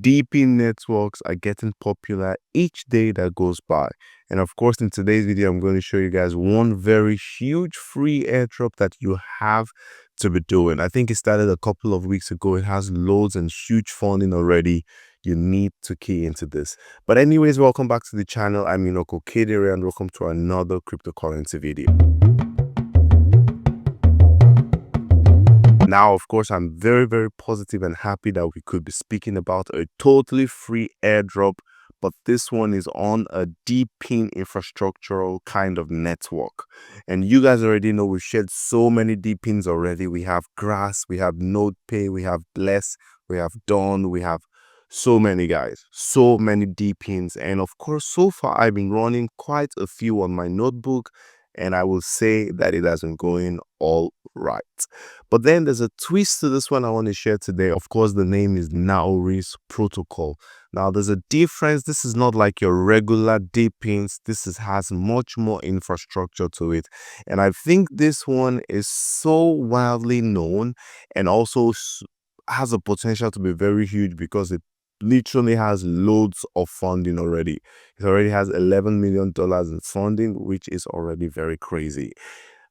DePIN networks are getting popular each day that goes by. And of course, in today's video, I'm going to show you guys one very huge free airdrop that you have to be doing. I think it started a couple of weeks ago. It has loads and huge funding already. You need to key into this. But anyways, welcome back to the channel. I'm vFKcZuQSfwanvqsZ and welcome to another cryptocurrency video. Now, of course, I'm very positive and happy that we could be speaking about a totally free airdrop, but this one is on a DePIN infrastructural kind of network. And you guys already know we've shared so many DePINs already. We have Grass, we have NodePay, we have Bless, we have Dawn, we have so many guys, so many DePINs. And of course, so far I've been running quite a few on my notebook, and I will say that it has been going all right. But then there's a twist to this one I want to share today. Of course, the name is Naoris Protocol. Now, there's a difference. This is not like your regular DePINs. This has much more infrastructure to it. And I think this one is so widely known and also has a potential to be very huge because it literally has loads of funding already. It already has $11 million in funding, which is already very crazy.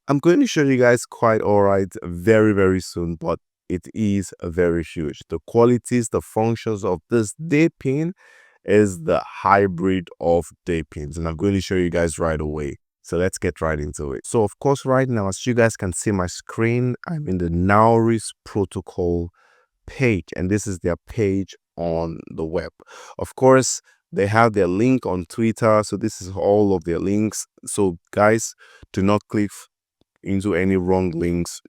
I'm going to show you guys quite all right very soon, but it is very huge. The qualities, the functions of this DePIN is the hybrid of DePINs, and I'm going to show you guys right away. So let's get right into it. So of course, right now, as you guys can see my screen, I'm in the Naoris Protocol page, and this is their page on the web. Of course, they have their link on Twitter, so this is all of their links. So guys, do not click into any wrong links.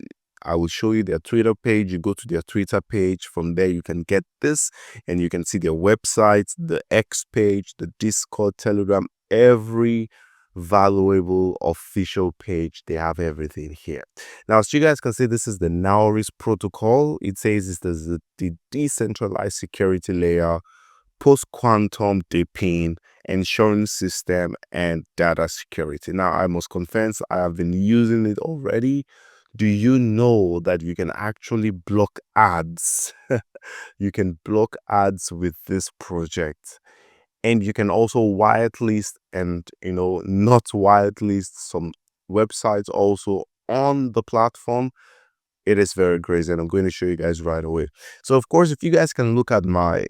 I will show you their Twitter page. You go to their Twitter page. From there, you can get this and you can see their websites, the X page, the Discord, Telegram, every valuable official page. They have everything here. Now, as you guys can see, this is the Naoris Protocol. It says this is the decentralized security layer, post-quantum DePIN, insurance system, and data security. Now, I must confess, I have been using it already. Do you know that you can actually block ads? You can block ads with this project. And you can also whitelist and, not whitelist some websites also on the platform. It is very crazy, and I'm going to show you guys right away. So, of course, if you guys can look at my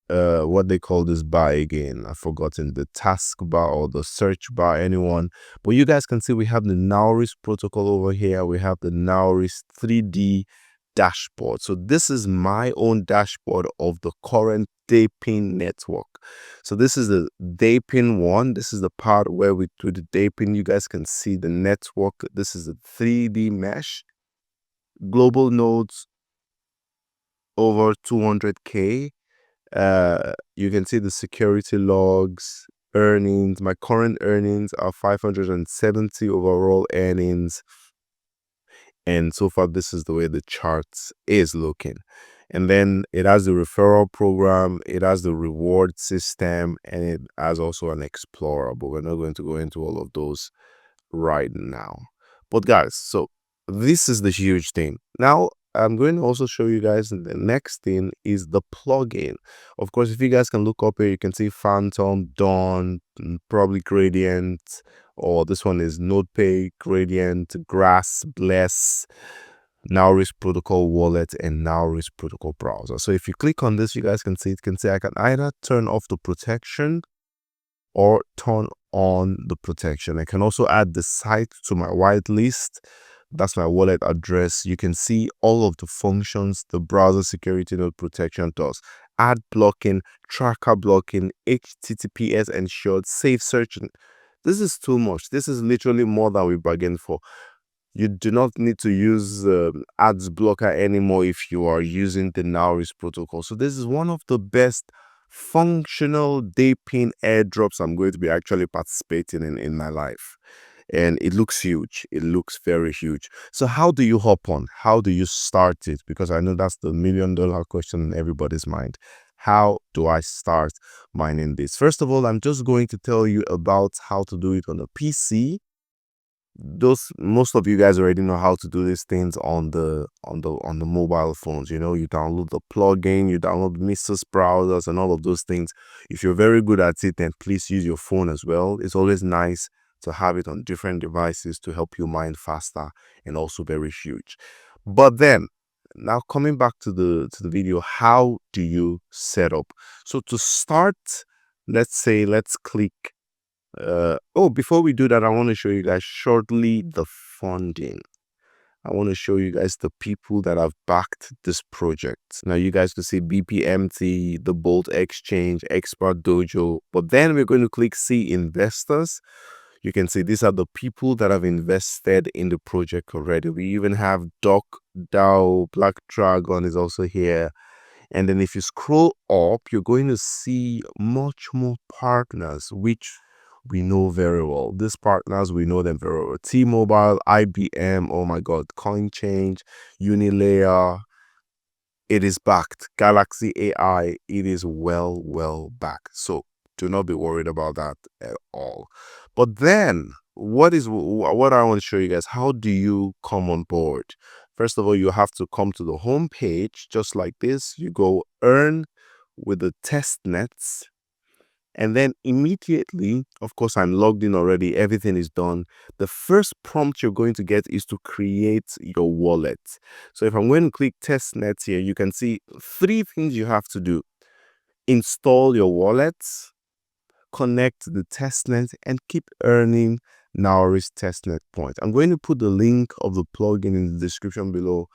what they call this bar again, I've forgotten, the taskbar or the search bar, anyone, but you guys can see we have the Naoris Protocol over here. We have the Naoris 3D dashboard. So this is my own dashboard of the current DePIN network. So this is the DePIN one. This is the part where we do the DePIN. You guys can see the network. This is the 3D mesh, global nodes over 200K. You can see the security logs, earnings. My current earnings are 570 overall earnings, and so far this is the way the charts is looking. And then it has the referral program, it has the reward system, and it has also an explorer, but we're not going to go into all of those right now. But guys, so this is the huge thing. Now I'm going to also show you guys the next thing is the plugin. Of course, if you guys can look up here, you can see Phantom, Dawn, probably Gradient, or this one is NodePay, Gradient, Grass, Bless, Naoris Protocol Wallet, and Naoris Protocol Browser. So if you click on this, you guys can see I can either turn off the protection or turn on the protection. I can also add the site to my whitelist. That's my wallet address. You can see all of the functions the browser security node protection does. Ad blocking, tracker blocking, HTTPS ensured, safe searching. This is too much. This is literally more than we bargained for. You do not need to use ads blocker anymore if you are using the Naoris Protocol. So this is one of the best functional DePIN airdrops I'm going to be actually participating in my life. And it looks huge. It looks very huge. So how do you hop on? How do you start it? Because I know that's the $1 million question in everybody's mind. How do I start mining this? First of all, I'm just going to tell you about how to do it on a PC. those most of you guys already know how to do these things on the mobile phones. You know, you download the plugin, you download Mrs. browsers and all of those things. If you're very good at it, then please use your phone as well. It's always nice to have it on different devices to help you mine faster, and also very huge. But then, now coming back to the video, how do you set up? So to start, let's click before we do that, I want to show you guys shortly the funding. I want to show you guys the people that have backed this project. Now you guys can see BPMT, the Bolt Exchange, Expert Dojo, but then we're going to click see investors. You can see these are the people that have invested in the project already. We even have Doc Dow, Black Dragon is also here. And then if you scroll up, you're going to see much more partners, which we know very well. These partners, we know them very well. T-Mobile, IBM, oh my God, CoinChange, Unilayer, it is backed. Galxe AI, it is well backed. So do not be worried about that at all. But then, what I want to show you guys, how do you come on board? First of all, you have to come to the home page, just like this. You go earn with the test nets. And then immediately, of course, I'm logged in already. Everything is done. The first prompt you're going to get is to create your wallet. So if I'm going to click test nets here, you can see 3 things you have to do. Install your wallet, connect to the testnet, and keep earning Naoris testnet points. I'm going to put the link of the plugin in the description below.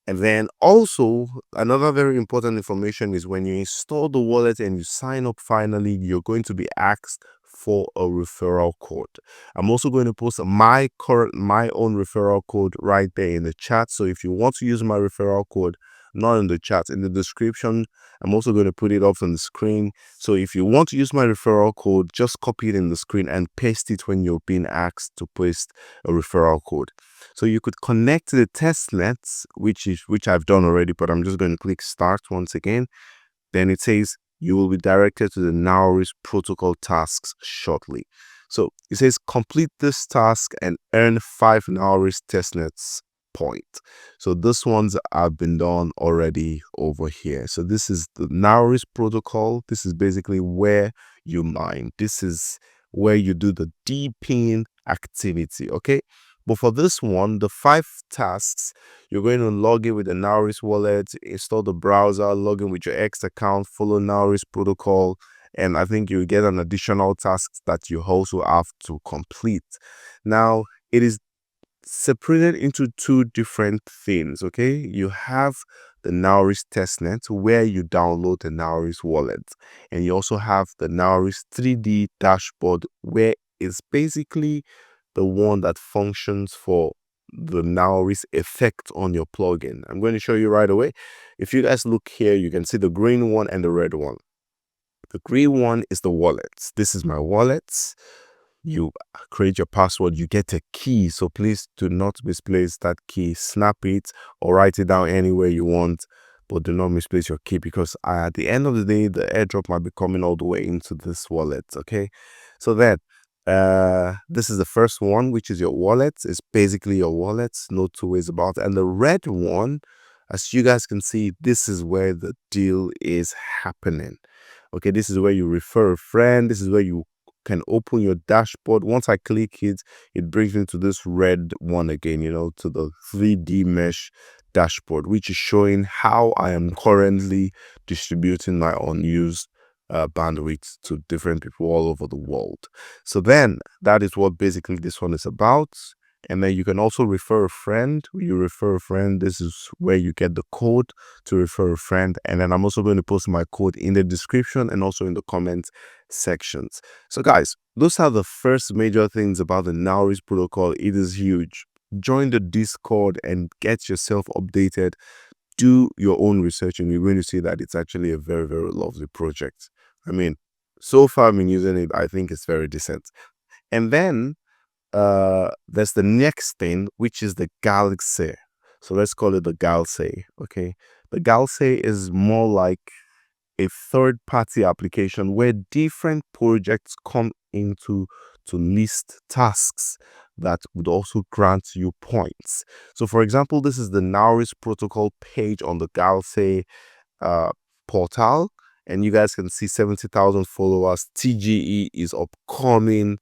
And then also, another very important information is when you install the wallet and you sign up finally, you're going to be asked for a referral code. I'm also going to post my own referral code right there in the chat. So if you want to use my referral code, not in the chat, in the description, I'm also going to put it up on the screen. So if you want to use my referral code, just copy it in the screen and paste it when you're being asked to paste a referral code. So you could connect to the test nets, which I've done already, but I'm just going to click start once again. Then it says you will be directed to the Naoris Protocol tasks shortly. So it says complete this task and earn 5 Naoris testnets point. So this ones have been done already over here. So this is the Naoris Protocol. This is basically where you mine. This is where you do the DePIN activity. Okay. But for this one, the 5 tasks, you're going to log in with the Naoris wallet, install the browser, log in with your X account, follow Naoris Protocol, and I think you get an additional task that you also have to complete. Now, it is separated into 2 different things, okay? You have the Naoris testnet where you download the Naoris wallet, and you also have the Naoris 3D dashboard where it's basically the one that functions for the Naoris effect on your plugin. I'm going to show you right away. If you guys look here, you can see the green one and the red one. The green one is the wallet. This is my wallet. You create your password, you get a key. So please do not misplace that key. Snap it or write it down anywhere you want, but do not misplace your key, because at the end of the day, the airdrop might be coming all the way into this wallet. Okay, so then this is the first one, which is your wallet. It's basically your wallet, no 2 ways about it. And the red one, as you guys can see, this is where the deal is happening. Okay, this is where you refer a friend. This is where you can open your dashboard. Once I click it, it brings me to this red one again, you know, to the 3D mesh dashboard, which is showing how I am currently distributing my unused bandwidth to different people all over the world. So then that is what basically this one is about. And then you can also refer a friend. You refer a friend, this is where you get the code to refer a friend. And then I'm also going to post my code in the description and also in the comment sections. So guys, those are the first major things about the Naoris protocol. It is huge. Join the Discord and get yourself updated. Do your own research and you're going to see that it's actually a very lovely project. I mean, so far I've been using it. I think it's very decent. And then there's the next thing, which is the Galxe. So let's call it the Galxe. Okay, the Galxe is more like a third-party application where different projects come into to list tasks that would also grant you points. So for example, this is the Naoris Protocol page on the Galxe uh, portal, and you guys can see 70,000 followers. TGE is upcoming.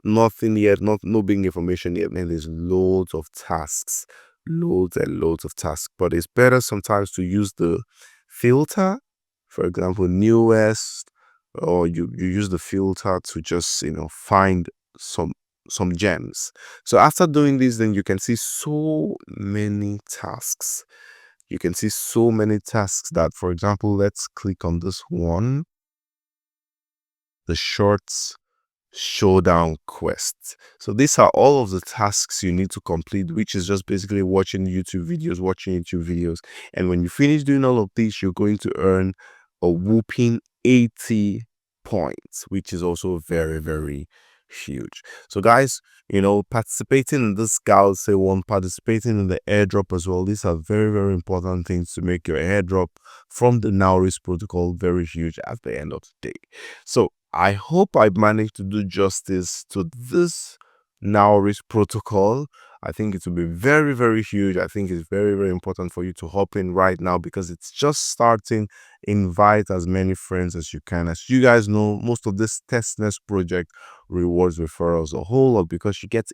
Nothing yet, no big information yet, man. There's loads of tasks, loads and loads of tasks, but it's better sometimes to use the filter, for example, newest, or you use the filter to just, find some gems. So after doing this, then you can see so many tasks. You can see so many tasks that, for example, let's click on this one, the shorts showdown quest. So these are all of the tasks you need to complete, which is just basically watching YouTube videos. And when you finish doing all of these, you're going to earn a whooping 80 points, which is also very, very huge. So guys, participating in this Galxe one, participating in the airdrop as well, these are very, very important things to make your airdrop from the Naoris protocol very huge at the end of the day. So I hope I managed to do justice to this Naoris protocol. I think it will be very, very huge. I think it's very, very important for you to hop in right now because it's just starting. Invite as many friends as you can. As you guys know, most of this testnet project rewards referrals a whole lot because you get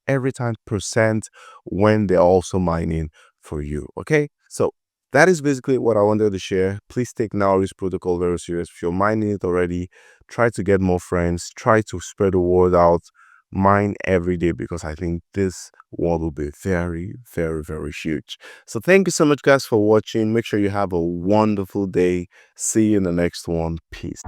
every time percent when they're also mining for you. Okay, so that is basically what I wanted to share. Please take Naoris protocol very serious. If you're mining it already, try to get more friends, try to spread the word out, mine every day, because I think this one will be very, very, very huge. So thank you so much, guys, for watching. Make sure you have a wonderful day. See you in the next one. Peace.